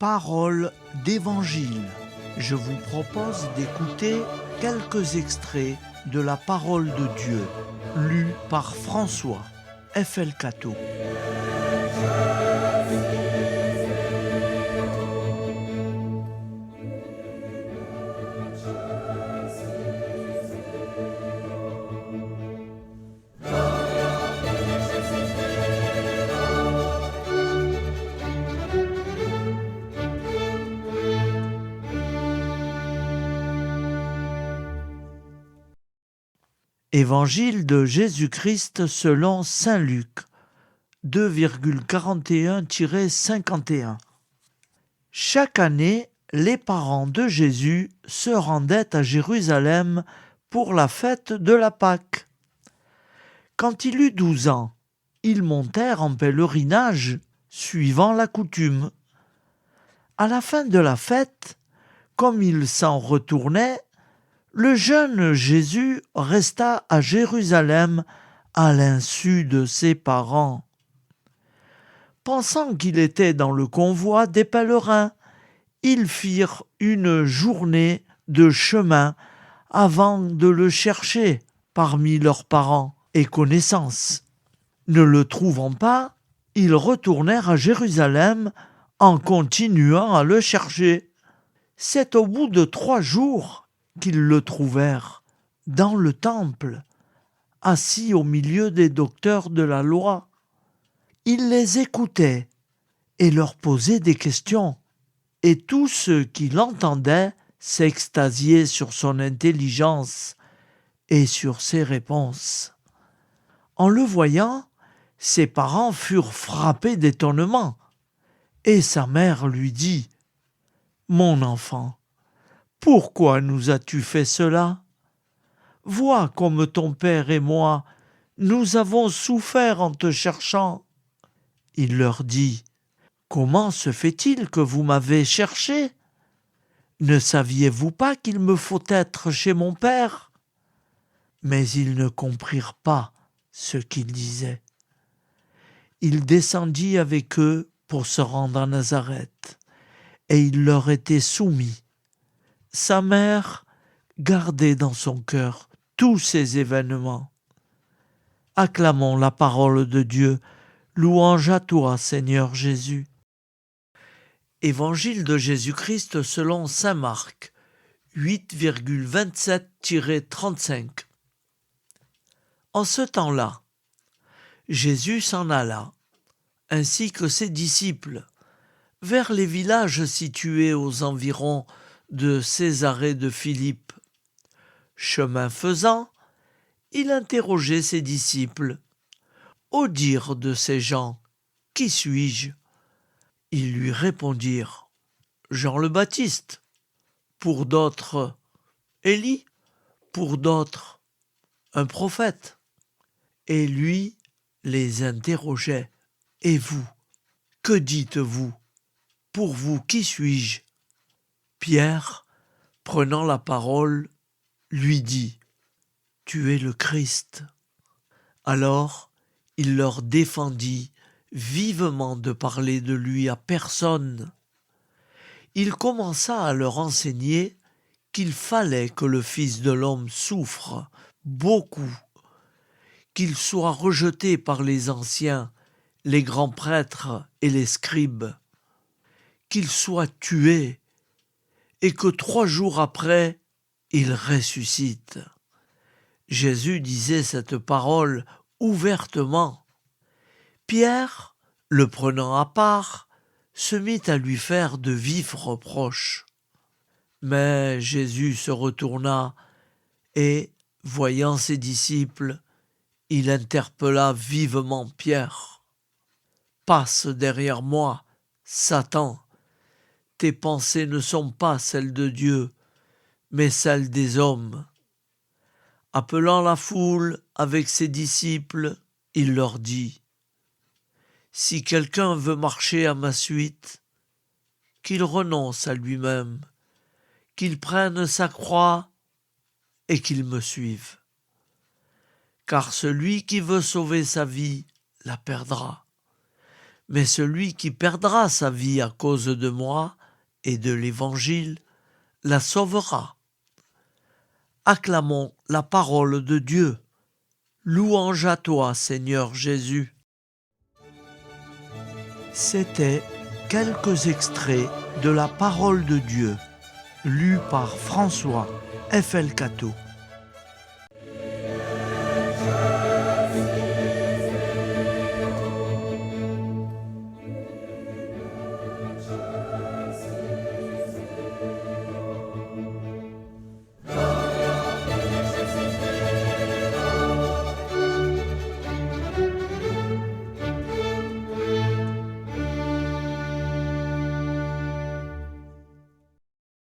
Paroles d'Évangile. Je vous propose d'écouter quelques extraits de la parole de Dieu, lus par François F.L. Cateau. Évangile de Jésus-Christ selon saint Luc, 2,41-51. Chaque année, les parents de Jésus se rendaient à Jérusalem pour la fête de la Pâque. Quand il eut 12 ans, ils montèrent en pèlerinage, suivant la coutume. À la fin de la fête, comme ils s'en retournaient, le jeune Jésus resta à Jérusalem à l'insu de ses parents. Pensant qu'il était dans le convoi des pèlerins, ils firent une journée de chemin avant de le chercher parmi leurs parents et connaissances. Ne le trouvant pas, ils retournèrent à Jérusalem en continuant à le chercher. C'est au bout de 3 jours qu'ils le trouvèrent dans le temple, assis au milieu des docteurs de la loi. Il les écoutait et leur posait des questions, et tous ceux qui l'entendaient s'extasiaient sur son intelligence et sur ses réponses. En le voyant, ses parents furent frappés d'étonnement, et sa mère lui dit : « Mon enfant, pourquoi nous as-tu fait cela ? Vois comme ton père et moi, nous avons souffert en te cherchant. » Il leur dit : « Comment se fait-il que vous m'avez cherché ? Ne saviez-vous pas qu'il me faut être chez mon père ? » Mais ils ne comprirent pas ce qu'il disait. Il descendit avec eux pour se rendre à Nazareth, et il leur était soumis. Sa mère gardait dans son cœur tous ces événements. Acclamons la parole de Dieu. Louange à toi, Seigneur Jésus. Évangile de Jésus-Christ selon saint Marc, 8,27-35. En ce temps-là, Jésus s'en alla, ainsi que ses disciples, vers les villages situés aux environs de Césarée de Philippe. Chemin faisant, il interrogeait ses disciples. Au dire de ces gens, qui suis-je ? Ils lui répondirent : Jean le Baptiste. Pour d'autres, Élie. Pour d'autres, un prophète. Et lui les interrogeait : Et vous, que dites-vous ? Pour vous, qui suis-je ? Pierre, prenant la parole, lui dit : Tu es le Christ. Alors il leur défendit vivement de parler de lui à personne. Il commença à leur enseigner qu'il fallait que le Fils de l'homme souffre beaucoup, qu'il soit rejeté par les anciens, les grands prêtres et les scribes, qu'il soit tué, et que 3 jours après, il ressuscite. Jésus disait cette parole ouvertement. Pierre, le prenant à part, se mit à lui faire de vifs reproches. Mais Jésus se retourna et, voyant ses disciples, il interpella vivement Pierre. « Passe derrière moi, Satan. Tes pensées ne sont pas celles de Dieu, mais celles des hommes. » Appelant la foule avec ses disciples, il leur dit : « Si quelqu'un veut marcher à ma suite, qu'il renonce à lui-même, qu'il prenne sa croix et qu'il me suive. Car celui qui veut sauver sa vie la perdra. mais celui qui perdra sa vie à cause de moi et de l'Évangile la sauvera. Acclamons la parole de Dieu. Louange à toi, Seigneur Jésus. C'était quelques extraits de la parole de Dieu, lus par François F.L. Cateau.